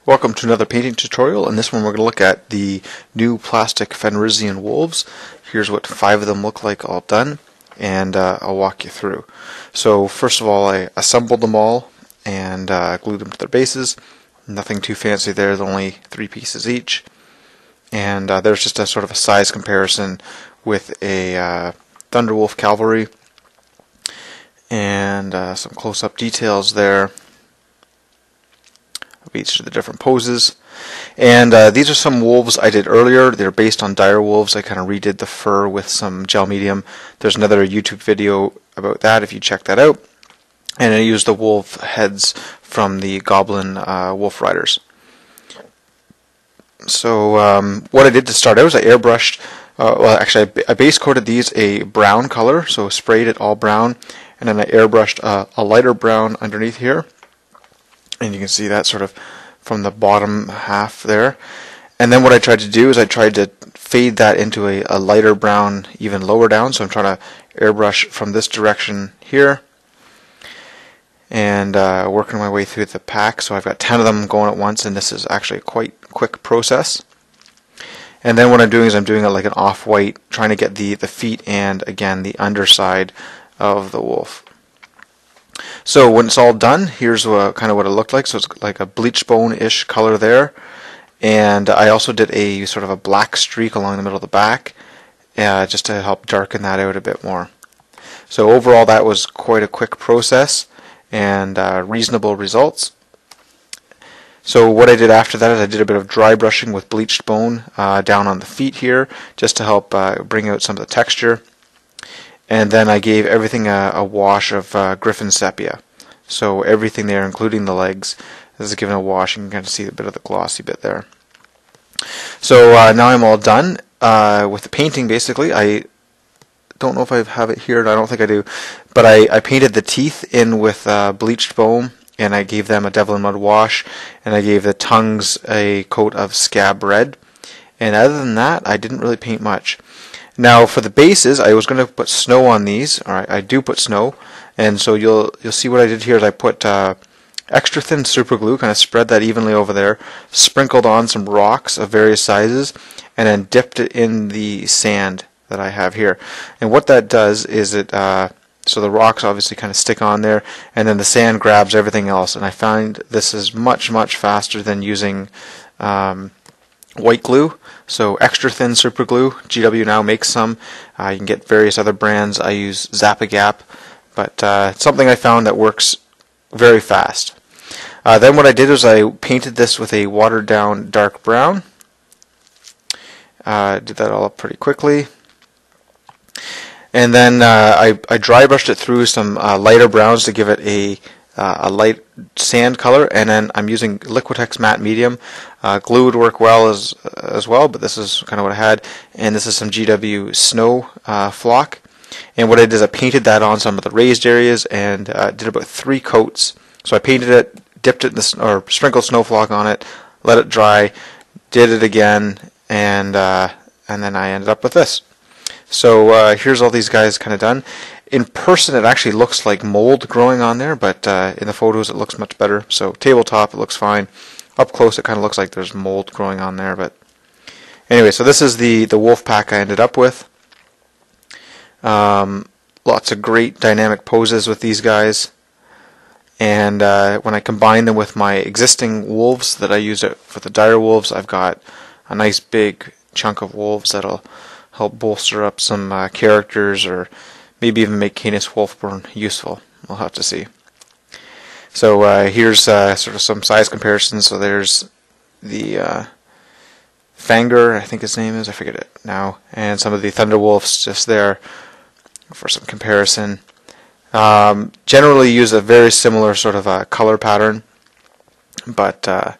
Welcome to another painting tutorial. In this one we're going to look at the new plastic Fenrisian wolves. Here's what 5 of them look like all done, and I'll walk you through. So first of all, I assembled them all and glued them to their bases. Nothing too fancy there, there's only 3 pieces each. And there's just a sort of a size comparison with a Thunderwolf Cavalry, and some close-up details there of each of the different poses. And these are some wolves I did earlier. They're based on dire wolves. I kind of redid the fur with some gel medium. There's another YouTube video about that if you check that out. And I used the wolf heads from the Goblin Wolf Riders. So what I did to start out is I airbrushed, well actually I base coated these a brown color, so sprayed it all brown, and then I airbrushed a lighter brown underneath here. And you can see that sort of from the bottom half there. And then what I tried to do is I tried to fade that into a lighter brown even lower down. So I'm trying to airbrush from this direction here and working my way through the pack. So I've got 10 of them going at once, and this is actually a quite quick process. And then what I'm doing is I'm doing it like an off-white, trying to get the feet and again the underside of the wolf. So when it's all done, here's kind of what it looked like. So it's like a bleach bone-ish color there. And I also did a sort of a black streak along the middle of the back just to help darken that out a bit more. So overall that was quite a quick process and reasonable results. So what I did after that is I did a bit of dry brushing with bleached bone down on the feet here just to help bring out some of the texture. And then I gave everything a wash of Griffin Sepia. So everything there, including the legs, is given a wash. You can kind of see a bit of the glossy bit there. So now I'm all done with the painting, basically. I don't know if I have it here. I don't think I do. But I painted the teeth in with bleached bone, and I gave them a Devil in Mud wash, and I gave the tongues a coat of Scab Red. And other than that, I didn't really paint much. Now for the bases, I was going to put snow on these. All right, I do put snow, and so you'll see what I did here is I put extra thin super glue, kind of spread that evenly over there, sprinkled on some rocks of various sizes, and then dipped it in the sand that I have here. And what that does is it so the rocks obviously kind of stick on there, and then the sand grabs everything else. And I find this is much faster than using white glue. So extra thin super glue. GW now makes some. You can get various other brands. I use Zap-A-Gap, but it's something I found that works very fast. Then what I did was I painted this with a watered down dark brown. Did that all up pretty quickly. And then I dry brushed it through some lighter browns to give it a light sand color, and then I'm using Liquitex matte medium. Glue would work well as well, but this is kind of what I had. And this is some GW snow flock. And what I did is I painted that on some of the raised areas and did about 3 coats. So I painted it, dipped it in or sprinkled snow flock on it, let it dry, did it again, and then I ended up with this. So here's all these guys kind of done. In person it actually looks like mold growing on there, but in the photos it looks much better. So tabletop it looks fine. Up close it kind of looks like there's mold growing on there. But anyway, so this is the wolf pack I ended up with. Lots of great dynamic poses with these guys. And when I combine them with my existing wolves that I used for the dire wolves, I've got a nice big chunk of wolves that'll help bolster up some characters, or maybe even make Canis Wolfborn useful. We'll have to see. So here's sort of some size comparisons. So there's the Fanger, I think his name is, I forget it now, and some of the Thunderwolves just there for some comparison. Generally use a very similar sort of color pattern, but